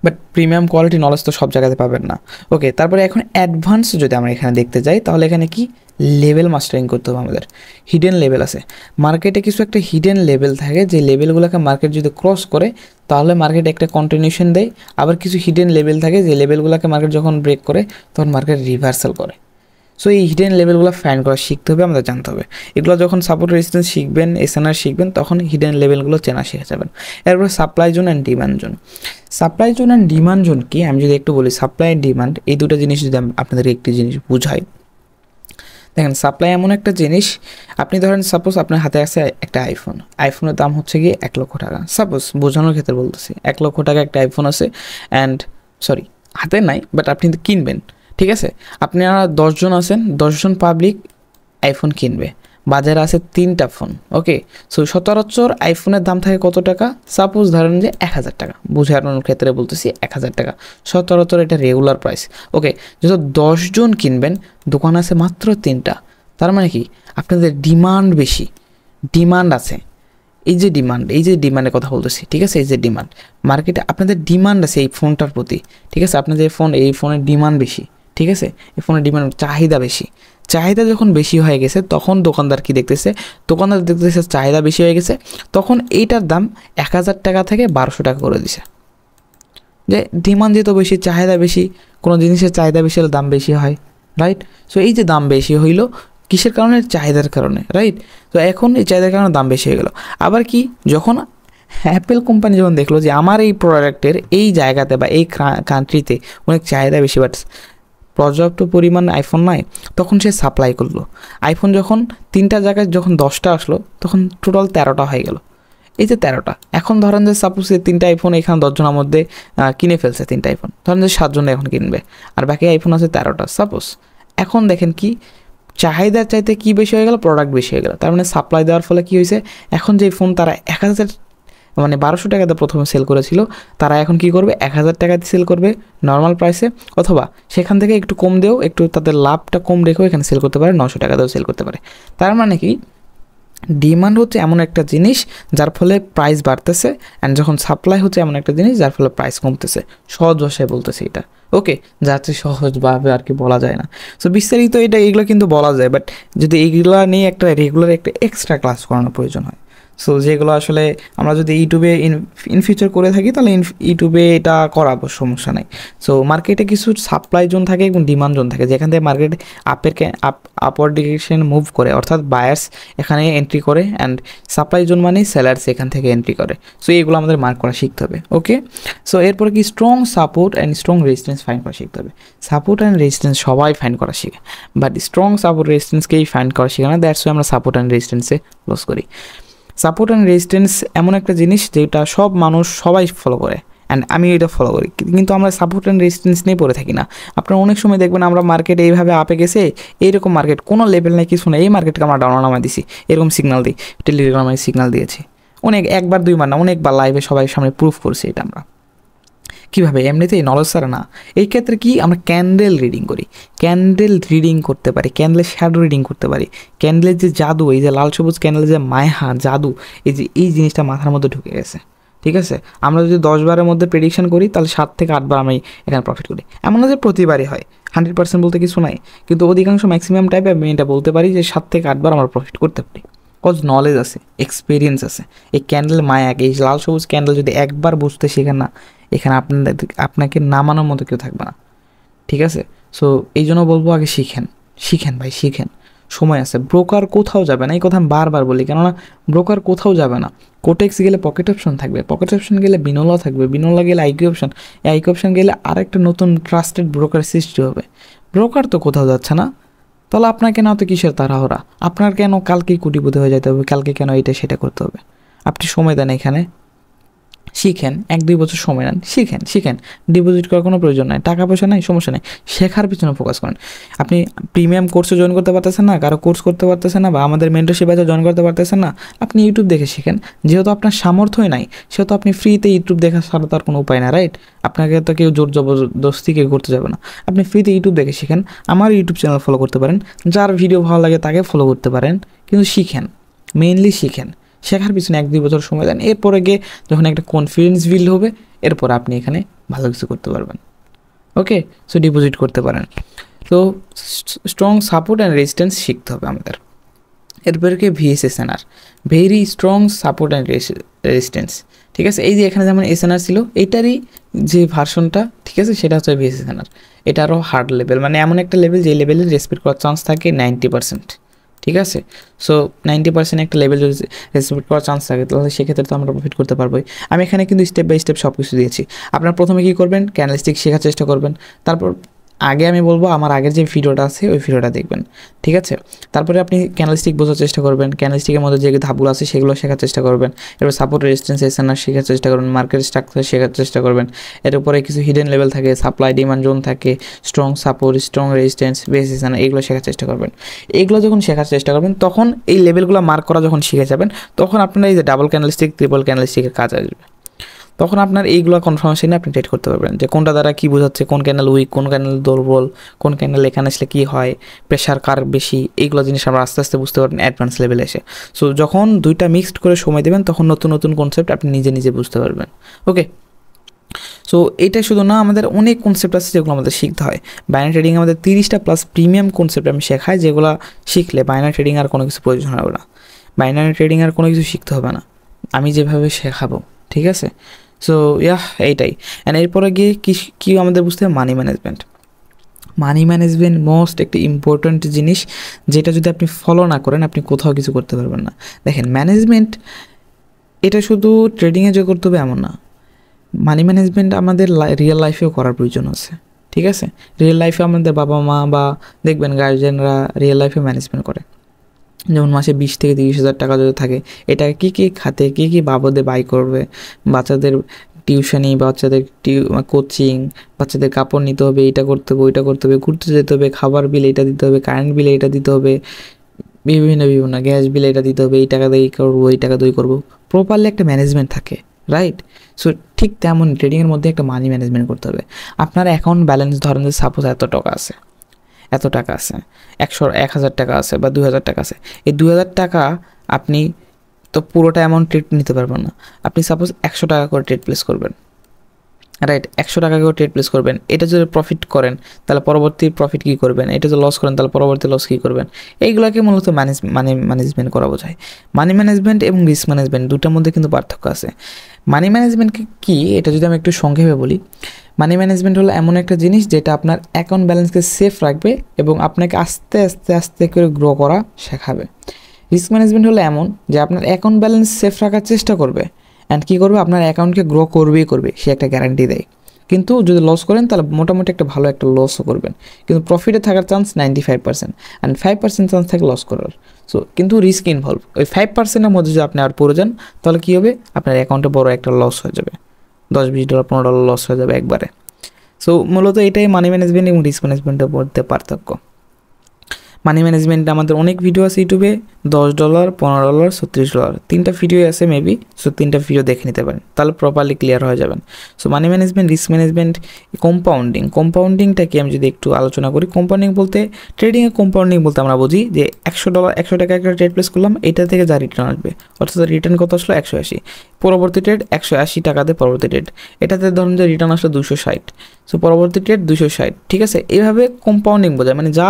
বাট প্রিমিয়াম কোয়ালিটি নলেজ তো সব জায়গাতে পাবেন না। ওকে, তারপরে এখন অ্যাডভান্স যদি আমরা এখানে দেখতে যাই তাহলে এখানে কি লেভেল মাস্টারিং করতে হবে আমাদের। হিডেন লেভেল আছে মার্কেটে, কিছু একটা হিডেন লেভেল থাকে যে লেভেলগুলোকে মার্কেট যদি ক্রস করে তাহলে মার্কেট একটা কন্টিনিউশন দেয়। আবার কিছু হিডেন লেভেল থাকে যে লেভেলগুলোকে মার্কেট যখন ব্রেক করে তখন মার্কেট রিভার্সাল করে। সো এই হিডেন লেভেলগুলো ফাইন্ড করা শিখতে হবে, আমাদের জানতে হবে। এগুলো যখন সাপোর্ট রেজিস্ট্যান্স শিখবেন, এসএনআর শিখবেন, তখন হিডেন লেভেলগুলো চেনা শিখে যাবেন। এরপরে supply zone and demand zone. Supply zone and demand zone কি আমি যদি একটু বলি, সাপ্লাই অ্যান্ড ডিমান্ড এই দুটো জিনিস যদি আপনাদেরকে একটি জিনিস বুঝাই। দেখেন, সাপ্লাই এমন একটা জিনিস, আপনি ধরেন সাপোজ আপনার হাতে আছে একটা আইফোনের দাম হচ্ছে গিয়ে 1 লক্ষ টাকা। সাপোজ বোঝানোর ক্ষেত্রে বলতেছি, 1 লক্ষ টাকা একটা আইফোন আছে। অ্যান্ড সরি, হাতে নাই, বাট আপনি কিনবেন, ঠিক আছে। আপনারা 10 জন আছেন, 10 জন পাবলিক আইফোন কিনবে। বাজারে আছে 3টা ফোন। ওকে, সো সচরাচর আইফোনের দাম থাকে কত টাকা? সাপোজ ধরেন যে 1000 টাকা, বোঝানোর ক্ষেত্রে বলতেছি 1000 টাকা সচরাচর, এটা রেগুলার প্রাইস। ওকে, যত 10 জন কিনবেন, দোকান আছে মাত্র 3টা। তার মানে কি আপনাদের ডিমান্ড বেশি, ডিমান্ড আছে। এই যে ডিমান্ডের কথা বলতেছি, ঠিক আছে। এই যে ডিমান্ড, মার্কেটে আপনাদের ডিমান্ড আছে এই ফোনটার প্রতি, ঠিক আছে। আপনাদের এই ফোনের ডিমান্ড বেশি, ঠিক আছে। এই ফোনের ডিমান্ড, চাহিদা বেশি। চাহিদা যখন বেশি হয়ে গেছে তখন দোকানদার দেখতেছে চাহিদা বেশি হয়ে গেছে, তখন এইটার দাম 1000 টাকা থেকে 1200 টাকা করে দিছে। যে ডিমান্ড যেহেতু বেশি, চাহিদা বেশি, কোনো জিনিসের চাহিদা বেশি হলে দাম বেশি হয়, রাইট। সো এই যে দাম বেশি হইলো কিসের কারণে? চাহিদার কারণে, রাইট। তো এখন এই চাহিদার কারণে দাম বেশি হয়ে গেল। আবার কি, যখন অ্যাপেল কোম্পানি যখন দেখলো যে আমার এই প্রোডাক্টের এই জায়গাতে বা এই কান্ট্রিতে অনেক চাহিদা বেশি, বাট পর্যাপ্ত পরিমাণ আইফোন নাই, তখন সে সাপ্লাই করলো। আইফোন যখন 3টা জায়গায় যখন 10টা আসলো, তখন টোটাল 13টা হয়ে গেল। এই যে 13টা, এখন ধরেন যে সাপোজ 3টা আইফোন এখানে 10 জনের মধ্যে কিনে ফেলছে 3টা আইফোন, ধরেন যে 7 জন এখন কিনবে, আর বাকি আইফোন আছে 13টা সাপোজ। এখন দেখেন কি চাহিদার চাইতে কি বেশি হয়ে গেল? প্রোডাক্ট বেশি হয়ে গেল। তার মানে সাপ্লাই দেওয়ার ফলে কি হয়েছে, এখন যে ফোন তারা 1000 মানে 1200 টাকাতে প্রথমে সেল করেছিল, তারা এখন কি করবে? 1000 টাকাতে সেল করবে নর্মাল প্রাইসে, অথবা সেখান থেকে একটু কম দিয়েও, একটু তাদের লাভটা কম রেখেও এখানে সেল করতে পারে, 900 টাকাতেও সেল করতে পারে। তার মানে কি ডিমান্ড হচ্ছে এমন একটা জিনিস যার ফলে প্রাইস বাড়তেছে, অ্যান্ড যখন সাপ্লাই হচ্ছে এমন একটা জিনিস যার ফলে প্রাইস কমতেছে। সহজ ভাষায় বলতেছে এটা। ওকে, যাচ্ছে সহজভাবে আর কি বলা যায় না। সো বিস্তারিত এগুলো কিন্তু বলা যায়, বাট যদি এইগুলো নিয়ে একটা রেগুলার একটা এক্সট্রা ক্লাস করানোর প্রয়োজন হয়। সো যেগুলো আসলে আমরা যদি ইউটিউবে ইন ফিউচার করে থাকি তাহলে ইউটিউবে এটা করাবো, সমস্যা নেই। সো মার্কেটে কিছু সাপ্লাই জোন থাকে এবং ডিমান্ড জোন থাকে, যেখান থেকে মার্কেট আপওয়ার্ড ডিরেকশন মুভ করে, অর্থাৎ বায়ার্স এখানে এন্ট্রি করে, অ্যান্ড সাপ্লাই জোন মানে সেলার্স এখান থেকে এন্ট্রি করে। সো এগুলো আমাদের মার্ক করা শিখতে হবে। ওকে, সো এরপরে কি strong support and strong resistance find করা শিখতে হবে। সাপোর্ট অ্যান্ড রেজিস্ট্যান্স সবাই ফাইন্ড করা শিখে, বাট স্ট্রং সাপোর্ট রেজিস্ট্যান্সকেই ফাইন্ড করা শিখে না। দ্যাটস ওয়াই আমরা সাপোর্ট অ্যান্ড রেজিস্ট্যান্সে লস করি। সাপোর্ট অ্যান্ড রেজিস্ট্যান্স এমন একটা জিনিস যেটা সব মানুষ সবাই ফলো করে, অ্যান্ড আমি এটা ফলো করি, কিন্তু আমরা সাপোর্ট অ্যান্ড রেজিস্ট্যান্স নিয়ে পড়ে থাকি না। আপনারা অনেক সময় দেখবেন আমরা মার্কেট এইভাবে আপে গেছে, এইরকম মার্কেট কোনো লেভেল নেই, কিছু নেই, এই মার্কেটকে আমরা ডাউন নামা দিছি, এরকম সিগনাল দিই, টেলিগ্রামে সিগনাল দিয়েছি একবার 2বার না, অনেকবার লাইভে সবাই সামনে প্রুফ করছি এটা আমরা। কীভাবে? এমনিতেই নলেজ ছাড়া না। এই ক্ষেত্রে কি আমরা ক্যান্ডেল রিডিং করি, ক্যান্ডেল রিডিং করতে পারি, ক্যান্ডেলের শ্যাডো রিডিং করতে পারি, ক্যান্ডেলের যে জাদু, এই যে লাল সবুজ ক্যান্ডেলের যে মায়া জাদু, এই জিনিসটা মাথার মধ্যে ঢুকে গেছে, ঠিক আছে। আমরা যদি 10 বারের মধ্যে প্রেডিকশন করি তাহলে 7 থেকে 8 বার আমি এখানে প্রফিট করি। এমন না যে প্রতিবারই হয়, 100% বলতে কিছু নাই, কিন্তু অধিকাংশ ম্যাক্সিমাম টাইপে আমি এটা বলতে পারি যে 7 থেকে 8 বার আমরা প্রফিট করতে পারি, কজ নলেজ আছে, এক্সপিরিয়েন্স আছে। এই ক্যান্ডেল মায়া, এই লাল সবুজ ক্যান্ডেল যদি একবার বুঝতে শেখেন না, এখানে আপনাকে নামানোর মতো কেউ থাকবে না, ঠিক আছে। সো এই জন্য বলবো আগে শিখেন ভাই, শিখেন। সময় আছে। ব্রোকার কোথাও যাবে না, এই কথা আমি বারবার বলি, কেননা ব্রোকার কোথাও যাবে না। কোটেক্স গেলে পকেট অপশন থাকবে, পকেট অপশন গেলে বিনোলা থাকবে, বিনোলা গেলে আইকিউ অপশন, এই আইকিউ অপশন গেলে আরেকটা নতুন ট্রাস্টেড ব্রোকার সৃষ্টি হবে। ব্রোকার তো কোথাও যাচ্ছে না, তাহলে আপনার কেন অত কিসের তাড়াহুড়া? আপনার কেন কালকেই কোটিপতি হয়ে যেতে হবে? কালকে কেন এটা সেটা করতে হবে? আপনি সময় দেন এখানে, শিখেন, 1-2 বছর সময় নেন, শিখেন। ডিপোজিট করার কোনো প্রয়োজন নাই, টাকা পয়সা নাই, সমস্যা নেই, শেখার পিছনে ফোকাস করেন। আপনি প্রিমিয়াম কোর্সে জয়েন করতে পারতেছেন না, কারো কোর্স করতে পারতেছেন না, বা আমাদের মেন্টরশিপ ব্যাচে জয়েন করতে পারতেছেন না, আপনি ইউটিউব দেখে শিখেন। যেহেতু আপনার সামর্থ্যই নাই, সেহেতু আপনি ফ্রিতে ইউটিউব দেখা ছাড়া তার কোনো উপায় না, রাইট? আপনাকে তো কেউ জোর জবরদস্তি কেউ করতে যাবে না। আপনি ফ্রিতে ইউটিউব দেখে শিখেন। আমার ইউটিউব চ্যানেল ফলো করতে পারেন, যার ভিডিও ভালো লাগে তাকে ফলো করতে পারেন, কিন্তু শিখেন, মেইনলি শিখেন। শেখার পিছনে 1-2 বছর সময় দেন, এরপরে গিয়ে যখন একটা কনফিডেন্স বিল্ড হবে, এরপর আপনি এখানে ভালো কিছু করতে পারবেন। ওকে, সো ডিপোজিট করতে পারেন। তো স্ট্রং সাপোর্ট অ্যান্ড রেজিস্ট্যান্স শিখতে হবে আমাদের। এরপরে কি VSSNR, very strong support and resistance. ঠিক আছে, এই যে এখানে যেমন এসএনআর ছিল, এইটারই যে ভার্সনটা, ঠিক আছে, সেটা হচ্ছে ভিএসএসএনআর। এটা আরও হার্ড লেভেল, মানে এমন একটা লেভেল যে লেভেলে রেসপেক্ট করার চান্স থাকে 90%। ঠিক আছে, সো 90% একটা লেভেল যদি রেসপেক্ট করার চান্স থাকে, তাহলে সেক্ষেত্রে তো আমরা প্রফিট করতে পারবোই। আমি এখানে কিন্তু স্টেপ বাই স্টেপ সব কিছু দিয়েছি। আপনার প্রথমে কী করবেন, ক্যান্ডেলস্টিক শেখার চেষ্টা করবেন। তারপর আগে আমি বলবো আমার আগের যে ভিডিওটা আছে ওই ভিডিওটা দেখবেন, ঠিক আছে? তারপরে আপনি ক্যান্ডেলস্টিক বোঝার চেষ্টা করবেন, ক্যান্ডেলস্টিকের মধ্যে যে ধাপগুলো আছে সেগুলো শেখার চেষ্টা করবেন। এরপর সাপোর্ট রেজিস্ট্যান্স এসএনআর শেখার চেষ্টা করবেন, মার্কেট স্ট্রাকচার শেখার চেষ্টা করবেন। এর উপরে কিছু হিডেন লেভেল থাকে, সাপ্লাই ডিমান্ড জোন থাকে, strong support, strong resistance, base SNR, এগুলো শেখার চেষ্টা করবেন। এগুলো যখন শেখার চেষ্টা করবেন, তখন এই লেভেলগুলো মার্ক করা যখন শিখে যাবেন, তখন আপনার এই যে ডাবল ক্যান্ডেলস্টিক, ট্রিপল ক্যান্ডেলস্টিকের কাজ আসবে। তখন আপনার এইগুলো কনফার্মেশনে আপনি ট্রেড করতে পারবেন, যে কোনটা দ্বারা কী বোঝাচ্ছে, কোন ক্যান্ডেল উইক, কোন ক্যান্ডেল দুর্বল, কোন ক্যান্ডেল এখানে আসলে কী হয়, প্রেশার কার বেশি, এইগুলো জিনিস আমরা আস্তে আস্তে বুঝতে পারবেন অ্যাডভান্স লেভেলে এসে। সো যখন দুইটা মিক্সড করে সময় দেবেন, তখন নতুন নতুন কনসেপ্ট আপনি নিজে নিজে বুঝতে পারবেন। ওকে, সো এইটা শুধু না, আমাদের অনেক কনসেপ্ট আছে যেগুলো আমাদের শিখতে হয়। বাইনারি ট্রেডিং আমাদের 30টা প্লাস প্রিমিয়াম কনসেপ্ট আমি শেখাই, যেগুলো শিখলে বাইনারি ট্রেডিং আর কোনো কিছু প্রয়োজন হবে না, বাইনারি ট্রেডিং আর কোনো কিছু শিখতে হবে না, আমি যেভাবে শেখাবো। ঠিক আছে, সো এইটাই। অ্যান্ড এরপরে গিয়ে কী আমাদের বুঝতে হবে, money management. Money management most একটি ইম্পর্ট্যান্ট জিনিস, যেটা যদি আপনি ফলো না করেন আপনি কোথাও কিছু করতে পারবেন না। দেখেন, ম্যানেজমেন্ট এটা শুধু ট্রেডিংয়ে যে করতে হবে এমন না, মানি ম্যানেজমেন্ট আমাদের রিয়েল লাইফেও করার প্রয়োজন আছে। ঠিক আছে, রিয়েল লাইফে আমাদের বাবা মা বা দেখবেন গার্জেনরা রিয়েল লাইফে ম্যানেজমেন্ট করে। যেমন মাসে 20,000-30,000 টাকা যদি থাকে, এটাকে কী কী খাতে কী কী বাবদে ব্যয় করবে, বাচ্চাদের টিউশনি, বাচ্চাদের কোচিং, বাচ্চাদের কাপড় নিতে হবে, এটা করতে হবে, ওইটা করতে হবে, ঘুরতে যেতে হবে, খাবার বিল এটা দিতে হবে, কারেন্ট বিল এটা দিতে হবে, বিভিন্ন গ্যাস বিল এটা দিতে হবে, এই টাকা দিয়ে এই করবো, এই টাকা দিয়ে করবো, প্রপারলি একটা ম্যানেজমেন্ট থাকে, রাইট? সো ঠিক তেমন ট্রেডিংয়ের মধ্যে একটা মানি ম্যানেজমেন্ট করতে হবে। আপনার অ্যাকাউন্ট ব্যালেন্স ধরেন যে সাপোজ এত টাকা আছে, 1,000 টাকা আছে বা 2,000 টাকা আছে, এই 2,000 টাকা আপনি তো পুরোটা অ্যামাউন্ট ট্রেড নিতে পারবেন না। আপনি সাপোজ 100 টাকা করে ট্রেড প্লেস করবেন, রাইট? 100 টাকা করে ট্রেড প্লেস করবেন। এটা যদি প্রফিট করেন তাহলে পরবর্তী প্রফিট কী করবেন, এটা যদি লস করেন তাহলে পরবর্তী লস কী করবেন, এইগুলোকে মূলত মানি ম্যানেজমেন্ট করা বোঝায়। মানি ম্যানেজমেন্ট এবং রিস্ক ম্যানেজমেন্ট দুটার মধ্যে কিন্তু পার্থক্য আছে। মানি ম্যানেজমেন্ট কি, এটা যদি আমি একটু সংক্ষেপে বলি, মানি ম্যানেজমেন্ট হলো এমন একটা জিনিস যেটা আপনার অ্যাকাউন্ট ব্যালেন্সকে সেফ রাখবে এবং আপনাকে আস্তে আস্তে আস্তে করে গ্রো করা শেখাবে। রিস্ক ম্যানেজমেন্ট হলো এমন যে আপনার অ্যাকাউন্ট ব্যালেন্স সেফ রাখার চেষ্টা করবে, অ্যান্ড কী করবে, আপনার অ্যাকাউন্টকে গ্রো করবে, সে একটা গ্যারান্টি দেয়। কিন্তু যদি লস করেন তাহলে মোটামুটি একটা ভালো একটা লসও করবেন, কিন্তু প্রফিটে থাকার চান্স 95%, অ্যান্ড 5% চান্স থাকে লস করার। সো কিন্তু রিস্ক ইনভলভ, ওই 5%-এর মধ্যে যদি আপনি আর পড়ে যান তাহলে কী হবে, আপনার অ্যাকাউন্টে বড় একটা লস হয়ে যাবে, $10-20, $15 লস হয়ে যাবে একবারে। সো মূলত এটাই মানি ম্যানেজমেন্ট এবং রিস্ক ম্যানেজমেন্টের মধ্যে পার্থক্য। মানি ম্যানেজমেন্ট আমাদের অনেক ভিডিও আছে ইউটিউবে, $10, $15, $36, 3টা ভিডিও আছে মেবি। সো 3টা ভিডিও দেখে নিতে পারেন, তাহলে প্রপারলি ক্লিয়ার হয়ে যাবেন। So money management, risk management, কম্পাউন্ডিংটা কি আমি যদি একটু আলোচনা করি, কম্পাউন্ডিং বলতে, ট্রেডিংয়ে কম্পাউন্ডিং বলতে আমরা বুঝি যে $100 টাকা একটা ট্রেড প্লেস করলাম, এটা থেকে যা রিটার্ন আসবে, অর্থাৎ রিটার্ন কত আসলো 180, পরবর্তী ট্রেড 180 টাকা দিয়ে পরবর্তী ট্রেড, এটাতে ধরুন যে রিটার্ন আসলো 260, সো পরবর্তী ট্রেড 260। ঠিক আছে, এইভাবে কম্পাউন্ডিং বোঝায়, মানে যা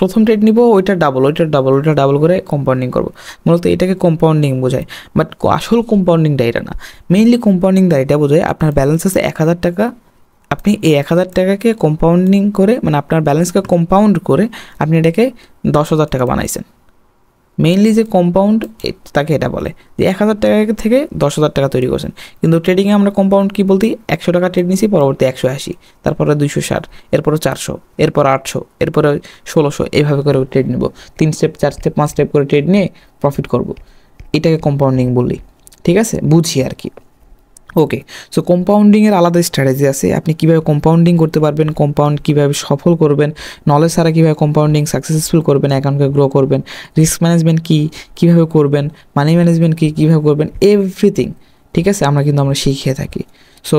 প্রথম ট্রেড নিব ওইটা ডাবল করে কম্পাউন্ডিং করবো, মূলত এটাকে কম্পাউন্ডিং বোঝায়। বাট আসল কম্পাউন্ডিংটা এটা না, মেইনলি কম্পাউন্ডিংটা এটা বোঝায় আপনার ব্যালেন্স আছে 1,000 টাকা, আপনি এই 1000 টাকাকে কম্পাউন্ডিং করে, মানে আপনার ব্যালেন্সকে কম্পাউন্ড করে আপনি এটাকে 10,000 টাকা বানাইছেন। মেইনলি যে কম্পাউন্ড তাকে এটা বলে যে 1000 টাকা থেকে 10,000 টাকা তৈরি করছেন। কিন্তু ট্রেডিংয়ে আমরা কম্পাউন্ড কী বলতে, 100 টাকা ট্রেড নিছি, পরবর্তী 180, তারপরে 260, এরপরে 400, এরপর 800, এরপরে 1600, এইভাবে করে ট্রেড নেব। 3 স্টেপ 4 স্টেপ 5 স্টেপ করে ট্রেড নিয়ে প্রফিট করব, এটাকে কম্পাউন্ডিং বলি। ঠিক আছে, বুঝি আর কি। ওকে, সো কম্পাউন্ডিংয়ের আলাদা স্ট্র্যাটেজি আছে। আপনি কীভাবে কম্পাউন্ডিং করতে পারবেন, কম্পাউন্ড কীভাবে সফল করবেন, নলেজ ছাড়া কীভাবে কম্পাউন্ডিং সাকসেসফুল করবেন, অ্যাকাউন্টকে গ্রো করবেন, রিস্ক ম্যানেজমেন্ট কী কীভাবে করবেন, মানি ম্যানেজমেন্ট কী কীভাবে করবেন, এভরিথিং। ঠিক আছে, আমরা শিখিয়ে থাকি। সো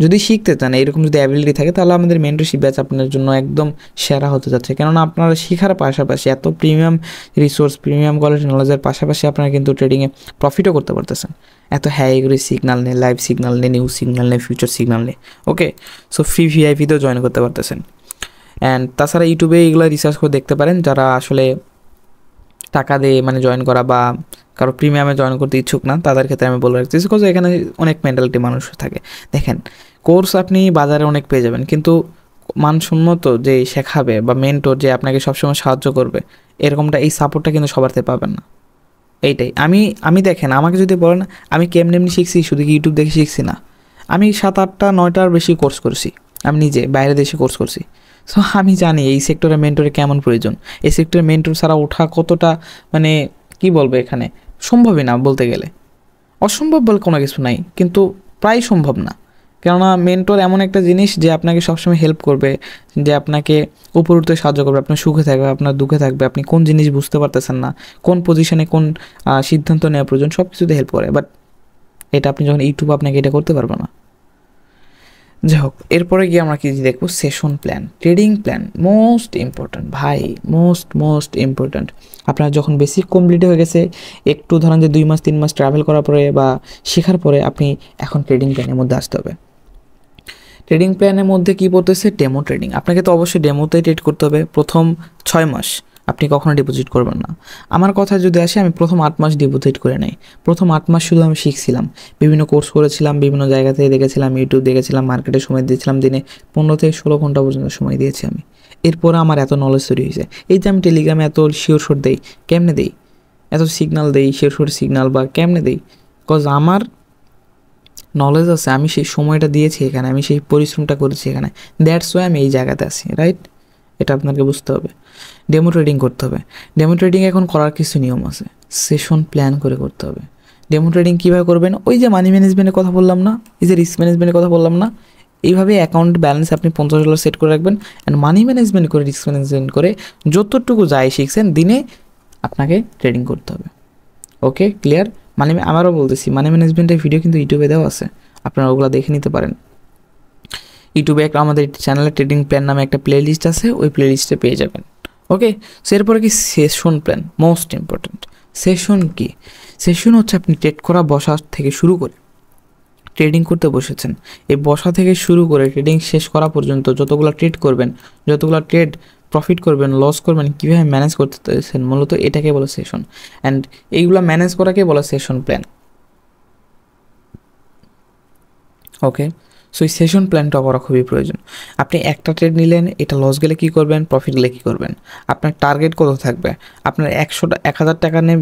যদি শিখতে চান, এরকম যদি অ্যাবিলিটি থাকে, তাহলে আমাদের মেন্টরশিপ ব্যাচ আপনার জন্য একদম সেরা হতে যাচ্ছে। কেননা আপনারা শেখার পাশাপাশি এত প্রিমিয়াম রিসোর্স, প্রিমিয়াম কোয়ালিটি নলেজের পাশাপাশি আপনারা কিন্তু ট্রেডিংয়ে প্রফিটও করতে পারতেছেন। এত হ্যাঁ সিগনাল নেই, লাইভ সিগনাল নেই, নিউজ সিগনাল নেই, ফিউচার সিগনাল নেই। ওকে, সো ফ্রি ভিআইপিতেও জয়েন করতে পারতেছেন। অ্যান্ড তাছাড়া ইউটিউবে এগুলো রিসার্চ করে দেখতে পারেন, যারা আসলে টাকা দিয়ে মানে জয়েন করা বা কারো প্রিমিয়ামে জয়েন করতে ইচ্ছুক না, তাদের ক্ষেত্রে আমি বলে রাখছি, বিকজ এখানে অনেক মেন্টালিটি মানুষ থাকে। দেখেন, কোর্স আপনি বাজারে অনেক পেয়ে যাবেন, কিন্তু মানসম্মত যে শেখাবে বা মেন্টর যে আপনাকে সবসময় সাহায্য করবে, এরকমটা এই সাপোর্টটা কিন্তু সবার থেকে পাবেন না। এইটাই আমি দেখেন, আমাকে যদি বলেন আমি কেমনি শিখছি, শুধু কি ইউটিউব দেখে শিখছি না, আমি 7, 8টা 9টার বেশি কোর্স করছি, আমি নিজে বাইরে দেশে কোর্স করছি। সো আমি জানি এই সেক্টরে মেন্টরের কেমন প্রয়োজন, এই সেক্টরে মেন্টর ছাড়া ওঠা কতটা মানে কি বলবো, এখানে সম্ভবই না বলতে গেলে। অসম্ভব বলে কোনো কিছু নাই, কিন্তু প্রায় সম্ভব না। কেননা মেন্টর এমন একটা জিনিস যে আপনাকে সবসময় হেল্প করবে, যে আপনাকে উপর উঠতে সাহায্য করবে, আপনার সুখে থাকবে, আপনার দুঃখে থাকবে, আপনি কোন জিনিস বুঝতে পারতেছেন না, কোন পজিশনে কোন সিদ্ধান্ত নেওয়া প্রয়োজন, সব কিছুতে হেল্প করে। বাট এটা আপনি যখন ইউটিউব, আপনাকে এটা করতে পারবে না। যাই হোক, এরপরে গিয়ে আমরা কি দেখবো, session plan, trading plan most important ভাই, মোস্ট ইম্পর্ট্যান্ট। আপনার যখন বেসিক কমপ্লিট হয়ে গেছে, একটু ধরেন যে 2 মাস 3 মাস ট্রাভেল করার পরে বা শেখার পরে, আপনি এখন ট্রেডিং প্ল্যানের মধ্যে আসতে হবে। ট্রেডিং প্ল্যানের মধ্যে কী পড়তেছে, ডেমো ট্রেডিং। আপনাকে তো অবশ্যই ডেমোতেই ট্রেড করতে হবে। প্রথম 6 মাস আপনি কখনো ডিপোজিট করবেন না। আমার কথা যদি আসে, আমি প্রথম 8 মাস ডিপোজিট করে নেই। প্রথম 8 মাস শুধু আমি শিখছিলাম, বিভিন্ন কোর্স করেছিলাম, বিভিন্ন জায়গা থেকে দেখেছিলাম, ইউটিউব দেখেছিলাম, মার্কেটে সময় দিয়েছিলাম, দিনে 15 থেকে 16 ঘন্টা পর্যন্ত সময় দিয়েছি আমি। এরপরে আমার এত নলেজ তৈরি হয়েছে। এই যে আমি টেলিগ্রামে এত শিওর দেই, কেমনে দেই, এত সিগনাল দেই, শিওর সিগনাল বা কেমনে দেই, বিকজ আমার নলেজ আছে, আমি সেই সময়টা দিয়েছি এখানে, আমি সেই পরিশ্রমটা করেছি এখানে, দ্যাটস ওয়াই আমি এই জায়গাতে আছি, রাইট? এটা আপনাকে বুঝতে হবে। ডেমো ট্রেডিং করতে হবে। ডেমো ট্রেডিং এখন করার কিছু নিয়ম আছে, সেশন প্ল্যান করে করতে হবে। ডেমো ট্রেডিং কীভাবে করবেন, ওই যে মানি ম্যানেজমেন্টের কথা বললাম না, এই যে রিস্ক ম্যানেজমেন্টের কথা বললাম না, এইভাবে অ্যাকাউন্ট ব্যালেন্স আপনি $50 সেট করে রাখবেন, অ্যান্ড মানি ম্যানেজমেন্ট করে, রিস্ক ম্যানেজমেন্ট করে যতটুকু যায় শিখছেন, দিনে আপনাকে ট্রেডিং করতে হবে। ওকে, ক্লিয়ার? আবারও বলতেছি, মানি ম্যানেজমেন্টের ভিডিও কিন্তু ইউটিউবে দেওয়া আছে, আপনারা ওগুলো দেখে নিতে পারেন। ইউটিউবে একটা আমাদের চ্যানেলে ট্রেডিং প্ল্যান নামে একটা প্লে লিস্ট আছে, ওই প্লে লিস্টে পেয়ে যাবেন। ওকে, সো এরপরে কি session plan, most important. Session কি? সেশন হচ্ছে আপনি ট্রেড করা বসা থেকে শুরু করে ট্রেডিং করতে বসেছেন, এই বসা থেকে শুরু করে ট্রেডিং শেষ করা পর্যন্ত যতগুলো ট্রেড করবেন, যতগুলো ট্রেড প্রফিট করবেন, লস করবেন, কীভাবে ম্যানেজ করতেছেন, মূলত এটাকে বলে সেশন। অ্যান্ড এইগুলো ম্যানেজ করাকে বলে সেশন প্ল্যান। ওকে, সো এই সেশন প্ল্যানটা করা খুবই প্রয়োজন। আপনি একটা ট্রেড নিলেন, এটা লস গেলে কী করবেন, প্রফিট গেলে কী করবেন, আপনার টার্গেট কত থাকবে, আপনার 1,000 টাকা নিয়ে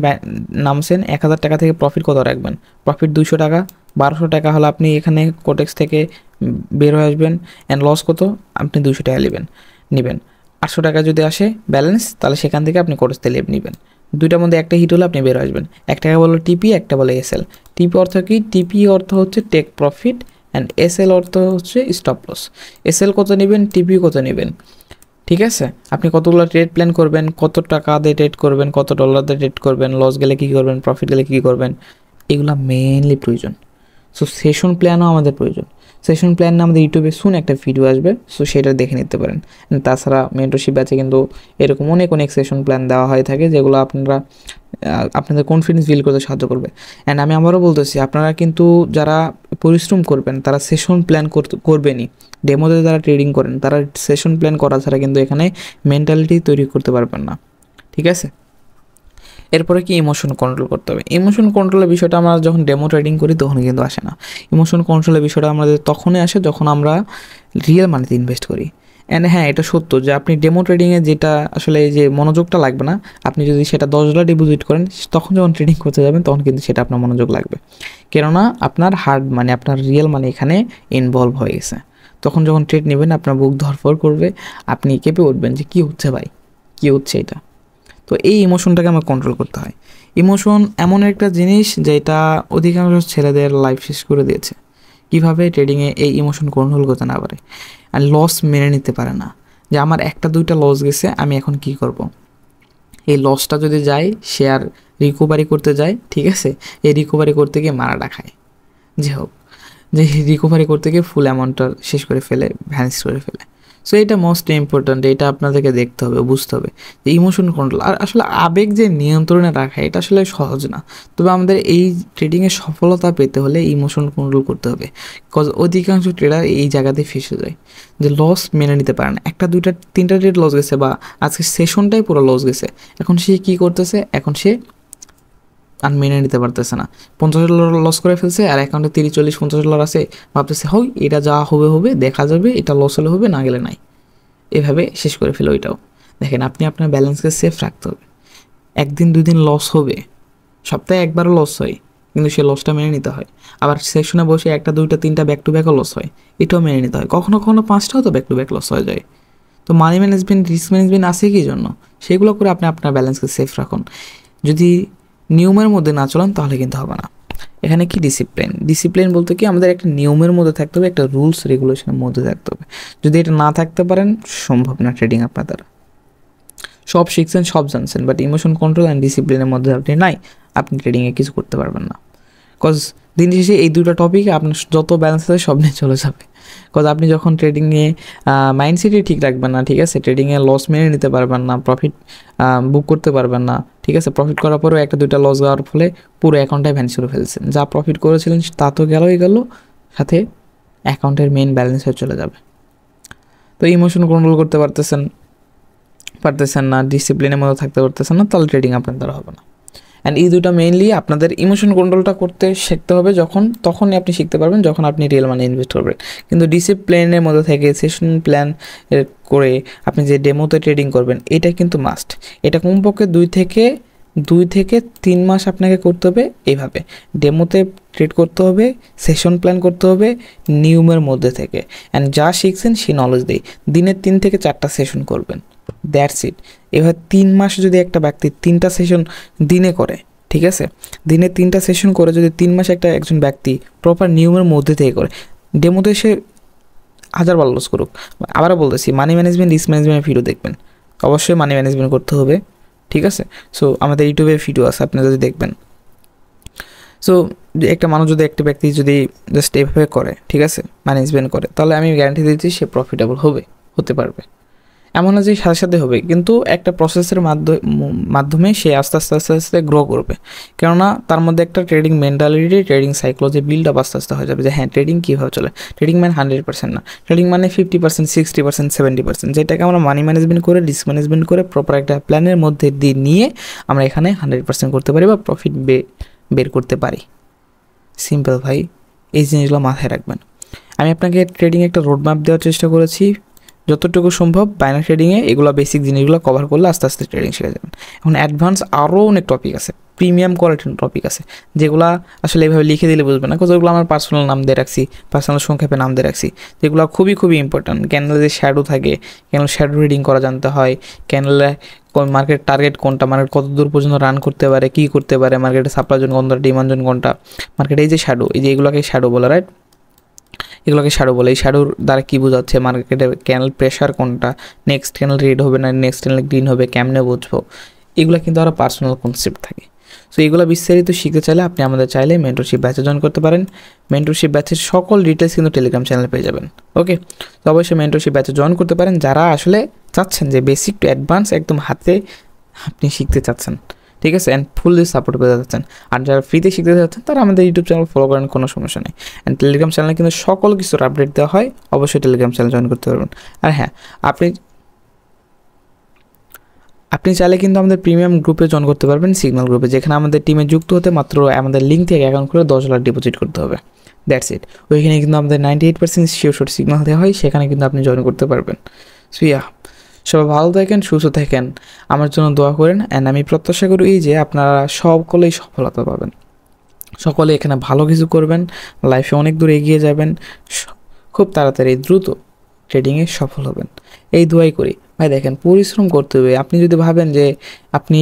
নামছেন, 1,000 টাকা থেকে প্রফিট কত রাখবেন, প্রফিট 200 টাকা, 1200 টাকা হলে আপনি এখানে কোটেক্স থেকে বের হয়ে আসবেন, অ্যান্ড লস কত, আপনি 200 টাকা নেবেন। 800 টাকা যদি আসে ব্যালেন্স, তাহলে সেখান থেকে আপনি কোটেক্স থেকে নেবেন। দুইটার মধ্যে একটা হিট হলে আপনি বের আসবেন। একটাকে বলো টিপি, একটা বলে এসএল। টিপি অর্থ কি? টিপি অর্থ হচ্ছে টেক প্রফিট, অ্যান্ড এসএল অর্থ হচ্ছে স্টপ লস। এসএল কত নেবেন, টিপি কত নেবেন, ঠিক আছে? আপনি কতগুলো ট্রেড প্ল্যান করবেন, কত টাকা দিয়ে ট্রেড করবেন, কত ডলার দিয়ে ট্রেড করবেন, লস গেলে কী করবেন, প্রফিট গেলে কী করবেন, এগুলো মেইনলি প্রয়োজন। সো সেশন প্ল্যানও আমাদের প্রয়োজন। সেশন প্ল্যান আমাদের ইউটিউবে শুন একটা ভিডিও আসবে, সো সেটা দেখে নিতে পারেন। তাছাড়া মেন্টরশিপ আছে কিন্তু এরকম অনেক সেশন প্ল্যান দেওয়া হয়ে থাকে, যেগুলো আপনাদের কনফিডেন্স বিল্ড করতে সাহায্য করবে। অ্যান্ড আমি আবারও বলতেছি, আপনারা কিন্তু যারা পরিশ্রম করবেন, তারা সেশন প্ল্যান করবেনই। ডেমোতে যারা ট্রেডিং করেন, তারা সেশন প্ল্যান করা ছাড়া কিন্তু এখানে মেন্টালিটি তৈরি করতে পারবেন না, ঠিক আছে? এরপরে কি ইমোশন কন্ট্রোল করতে হবে। ইমোশন কন্ট্রোলের বিষয়টা আমরা যখন ডেমো ট্রেডিং করি তখন কিন্তু আসে না। ইমোশন কন্ট্রোলের বিষয়টা আমাদের তখনই আসে যখন আমরা রিয়েল মানিতে ইনভেস্ট করি। অ্যান্ড হ্যাঁ, এটা সত্য যে আপনি ডেমো ট্রেডিংয়ে যেটা আসলে যে মনোযোগটা লাগবে না, আপনি যদি সেটা $10 ডিপোজিট করেন, তখন যখন ট্রেডিং করতে যাবেন তখন কিন্তু সেটা আপনার মনোযোগ লাগবে, কেননা আপনার হার্ড মানে আপনার রিয়েল মানি এখানে ইনভলভ হয়ে গেছে। তখন যখন ট্রেড নেবেন আপনার বুক ধরফর করবে, আপনি কেঁপে উঠবেন যে কী হচ্ছে ভাই, কী হচ্ছে এটা। তো এই ইমোশনটাকে আমার কন্ট্রোল করতে হয়। ইমোশন এমন একটা জিনিস যেটা অধিকাংশ ছেলেদের লাইফ শেষ করে দিয়েছে। কীভাবে? ট্রেডিংয়ে এই ইমোশন কন্ট্রোল করতে না পারে, আর লস মেনে নিতে পারে না, যে আমার একটা দুইটা লস গেছে, আমি এখন কি করব। এই লসটা যদি যায়, সে আর রিকভারি করতে যায়, ঠিক আছে, এই রিকভারি করতে গিয়ে মারাটা খায়, যে হোক, যে রিকভারি করতে গিয়ে ফুল অ্যামাউন্টটা শেষ করে ফেলে, ভ্যানিশ করে ফেলে। সো এটা মোস্ট ইম্পর্ট্যান্ট, এটা আপনাদেরকে দেখতে হবে, বুঝতে হবে যে ইমোশন কন্ট্রোল। আর আসলে আবেগ যে নিয়ন্ত্রণে রাখা, এটা আসলে সহজ না। তবে আমাদের এই ট্রেডিংয়ে সফলতা পেতে হলে ইমোশন কন্ট্রোল করতে হবে। বিকজ অধিকাংশ ট্রেডার এই জায়গাতে ফেসে যায়, যে লস মেনে নিতে পারে না। একটা দুইটা তিনটা ট্রেড লস গেছে, বা আজকে সেশনটাই পুরো লস গেছে, এখন সে কী করতেছে, এখন সে আর মেনে নিতে পারতেছে না। $50 লস করে ফেলছে, আর অ্যাকাউন্টে $30-40-50 আছে, ভাবতেছে হই এটা যা হবে হবে, দেখা যাবে, এটা লস হলে হবে, না গেলে নাই, এভাবে শেষ করে ফেলো ওইটাও। দেখেন, আপনি আপনার ব্যালেন্সকে সেফ রাখতে হবে। একদিন দুদিন লস হবে, সপ্তাহে একবারও লস হয়, কিন্তু সেই লসটা মেনে নিতে হয়। আবার সেশনে বসে একটা দুইটা তিনটা ব্যাক টু ব্যাকও লস হয়, এটাও মেনে নিতে হয়। কখনো কখনো 5টাও তো ব্যাক টু ব্যাক লস হয়ে যায়। তো মানি ম্যানেজমেন্ট, রিস্ক ম্যানেজমেন্ট আছে কি জন্য? সেগুলো করে আপনি আপনার ব্যালেন্সকে সেফ রাখুন। যদি নিয়মের মধ্যে না চলান তাহলে কিন্তু হবে না। এখানে কি ডিসিপ্লিন, ডিসিপ্লিন বলতে কি আমাদের একটা নিয়মের মধ্যে থাকতে হবে, একটা রুলস রেগুলেশনের মধ্যে থাকতে হবে। যদি এটা না থাকতে পারেন, সম্ভব না ট্রেডিং আপনার দ্বারা। সব শিখছেন, সব জানছেন, বাট ইমোশন কন্ট্রোল অ্যান্ড ডিসিপ্লিনের মধ্যে আপনি নাই, আপনি ট্রেডিংয়ে কিছু করতে পারবেন না। বিকজ দিন শেষে এই দুটো টপিকে আপনার যত ব্যালেন্স আছে সব নিয়ে চলে যাবে। বিকজ আপনি যখন ট্রেডিংয়ে মাইন্ডসেটই ঠিক রাখবেন না, ঠিক আছে, ট্রেডিংয়ে লস মেনে নিতে পারবেন না, প্রফিট বুক করতে পারবেন না, ঠিক আছে, প্রফিট করার পরেও একটা দুইটা লস যাওয়ার ফলে পুরো অ্যাকাউন্টটাই ভ্যানিশ করে ফেলছেন। যা প্রফিট করেছিলেন তা তো গেলই গেল, সাথে অ্যাকাউন্টের মেইন ব্যালেন্স হয়ে চলে যাবে। তো ইমোশন কন্ট্রোল করতে পারতেছেন না, ডিসিপ্লিনের মধ্যে থাকতে পারতেছেন না, তাহলে ট্রেডিং আপনার দ্বারা হবে না। অ্যান্ড এই দুটো মেইনলি আপনাদের ইমোশন কন্ট্রোলটা করতে শিখতে হবে, তখনই আপনি শিখতে পারবেন যখন আপনি রিয়েল মানি ইনভেস্ট করবেন। কিন্তু ডিসিপ্লিনের মধ্যে থেকে সেশন প্ল্যান করে আপনি যে ডেমোতে ট্রেডিং করবেন, এটা কিন্তু মাস্ট। এটা কমপক্ষে 2 থেকে 3 মাস আপনাকে করতে হবে। এইভাবে ডেমোতে ট্রেড করতে হবে, সেশন প্ল্যান করতে হবে নিয়মের মধ্যে থেকে, অ্যান্ড যা শিখছেন সেই নলেজ দিয়ে দিনে 3 থেকে 4টা সেশন করবেন, দ্যাটস ইট। এবার 3 মাস যদি একটা ব্যক্তি 3টা সেশন দিনে করে, ঠিক আছে, দিনে 3টা সেশন করে যদি 3 মাস একজন ব্যক্তি প্রপার নিয়মের মধ্যে থেকে করে, ডেমোতে সে 1000 বার লস করুক। আবারও বলতেছি, মানি ম্যানেজমেন্ট, রিস্ক ম্যানেজমেন্টের ভিডিও দেখবেন, অবশ্যই মানি ম্যানেজমেন্ট করতে হবে, ঠিক আছে। সো আমাদের ইউটিউবে ভিডিও আছে, আপনি যদি দেখবেন। সো একটা মানুষ যদি, একটা ব্যক্তি যদি জাস্ট এভাবে করে, ঠিক আছে, ম্যানেজমেন্ট করে, তাহলে আমি গ্যারান্টি দিচ্ছি সে প্রফিটেবল হতে পারবে। এমন না যে সাথে সাথে হবে, কিন্তু একটা প্রসেসের মাধ্যমে সে আস্তে আস্তে গ্রো করবে, কেননা তার মধ্যে একটা trading mentality, trading psychology build up আস্তে আস্তে হয়ে যাবে, যে হ্যাঁ ট্রেডিং কীভাবে চলে। ট্রেডিং মানে 100% না, ট্রেডিং মানে 50%, 60%, 70%, যেটাকে আমরা মানি ম্যানেজমেন্ট করে, রিস্ক ম্যানেজমেন্ট করে, প্রপার একটা প্ল্যানের মধ্যে দিয়ে নিয়ে আমরা এখানে 100% করতে পারি, বা প্রফিট বের করতে পারি। সিম্পল ভাই, এই জিনিসগুলো মাথায় রাখবেন। আমি আপনাকে ট্রেডিং একটা রোডম্যাপ দেওয়ার চেষ্টা করেছি যতটুকু সম্ভব। বাইনারি ট্রেডিংয়ে এগুলো বেসিক জিনিসগুলো কভার করলে আস্তে আস্তে ট্রেডিং শিখে যাবেন। এখন অ্যাডভান্স আরও অনেক টপিক আছে, প্রিমিয়াম কোয়ালিটির টপিক আছে, যেগুলো আসলে এভাবে লিখে দিলে বুঝবেন না, ওগুলো আমার পার্সোনাল নাম দিয়ে রাখছি, পার্সোনাল সংক্ষেপে নাম দিয়ে রাখছি, যেগুলো খুবই খুবই ইম্পর্ট্যান্ট। ক্যান্ডেলে যে শ্যাডো থাকে, ক্যান্ডেল শ্যাডো রিডিং করা জানতে হয়, ক্যান্ডেলে মার্কেট টার্গেট কোনটা, মার্কেট কত দূর পর্যন্ত রান করতে পারে, কী করতে পারে, মার্কেটে সাপ্লাই জোন কোনটা, ডিমান্ড জোন কোনটা, মার্কেটে এই যে শ্যাডো, এই যে এগুলোকে শ্যাডো বলে, রাইট, এগুলোকে শ্যাডো বলে। এই শ্যাডোর দ্বারা কী বোঝাচ্ছে, মার্কেটের ক্যান্ডেল প্রেশার কোনটা, নেক্সট ক্যান্ডেল রেড হবে না নেক্সট ক্যান্ডেল গ্রিন হবে, কেমনে বুঝবো, এগুলো কিন্তু আরও পার্সোনাল কনসেপ্ট থাকে। সো এগুলো বিস্তারিত শিখতে চাইলে আপনি আমাদের চাইলে মেন্টরশিপ ব্যাচে জয়েন করতে পারেন। মেন্টরশিপ ব্যাচের সকল ডিটেলস কিন্তু টেলিগ্রাম চ্যানেলে পেয়ে যাবেন। ওকে, তো অবশ্যই মেন্টরশিপ ব্যাচে জয়েন করতে পারেন যারা আসলে চাচ্ছেন যে বেসিক টু অ্যাডভান্স একদম হাতে আপনি শিখতে চাচ্ছেন, ঠিক আছে, অ্যান্ড ফুললি সাপোর্ট পেতে যাচ্ছেন। আর যারা ফ্রিতে শিখতে যাচ্ছেন তারা আমাদের ইউটিউব চ্যানেল ফলো করেন, কোনো সমস্যা নেই। অ্যান্ড টেলিগ্রাম চ্যানেলে কিন্তু সকল কিছুর আপডেট দেওয়া হয়, অবশ্যই টেলিগ্রাম চ্যানেল জয়েন করতে পারবেন। আর হ্যাঁ, আপনি চাইলে কিন্তু আমাদের প্রিমিয়াম গ্রুপে জয়েন করতে পারবেন, সিগন্যাল গ্রুপে, যেখানে আমাদের টিমে যুক্ত হতে মাত্র আমাদের লিঙ্ক থেকে অ্যাকাউন্ট করে $10 ডিপোজিট করতে হবে। That's it. ওইখানে কিন্তু আমাদের 98% শিওর সিগন্যাল দেওয়া হয়, সেখানে কিন্তু আপনি জয়েন করতে পারবেন। সো ইয়া, সবাই ভালো থাকেন, সুস্থ থাকেন, আমার জন্য দোয়া করেন। অ্যান্ড আমি প্রত্যাশা করি যে আপনারা সকলেই সফলতা পাবেন, সকলে এখানে ভালো কিছু করবেন, লাইফে অনেক দূর এগিয়ে যাবেন, খুব তাড়াতাড়ি দ্রুত ট্রেডিংয়ে সফল হবেন, এই দোয়াই করি। ভাই দেখেন, পরিশ্রম করতে হবে। আপনি যদি ভাবেন যে আপনি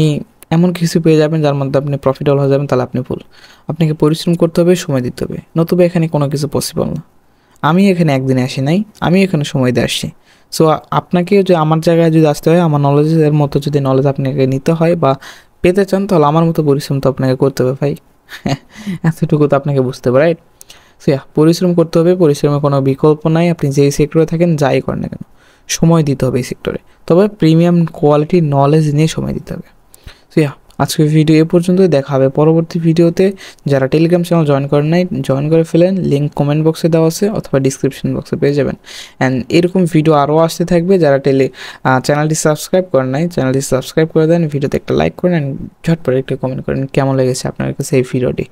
এমন কিছু পেয়ে যাবেন যার মধ্যে আপনি প্রফিটেবল হয়ে যাবেন, তাহলে আপনি ভুল। আপনাকে পরিশ্রম করতে হবে, সময় দিতে হবে, নতুবা এখানে কোনো কিছু পসিবল না। আমি এখানে একদিনে আসি নাই, আমি এখানে সময় দিয়ে আসছি। সো আপনাকে যে আমার জায়গায় যদি আসতে হয়, আমার নলেজের মতো যদি নলেজ আপনাকে নিতে হয় বা পেতে চান, তাহলে আমার মতো পরিশ্রম তো আপনাকে করতে হবে ভাই। এতটুকু তো আপনাকে বুঝতে হবে, রাইট? সো পরিশ্রম করতে হবে, পরিশ্রমের কোনো বিকল্প নাই। আপনি যেই সেক্টরে থাকেন, যাই করেন না কেন, সময় দিতে হবে এই সেক্টরে, তবে প্রিমিয়াম কোয়ালিটির নলেজ নিয়ে সময় দিতে হবে। সো আজকের ভিডিও এ পর্যন্তই, দেখা হবে পরবর্তী ভিডিওতে। যারা টেলিগ্রাম চ্যানেল জয়েন করেন নাই, জয়েন করে ফেলেন, লিঙ্ক কমেন্ট বক্সে দেওয়া আছে অথবা ডিসক্রিপশন বক্সে পেয়ে যাবেন। অ্যান্ড এরকম ভিডিও আরও আসতে থাকবে। যারা চ্যানেলটি সাবস্ক্রাইব করেন নাই, চ্যানেলটি সাবস্ক্রাইব করে দেন, ভিডিওতে একটা লাইক করেন, অ্যান্ড ঝটপট একটা কমেন্ট করেন কেমন লেগেছে আপনার কাছে এই ভিডিওটি।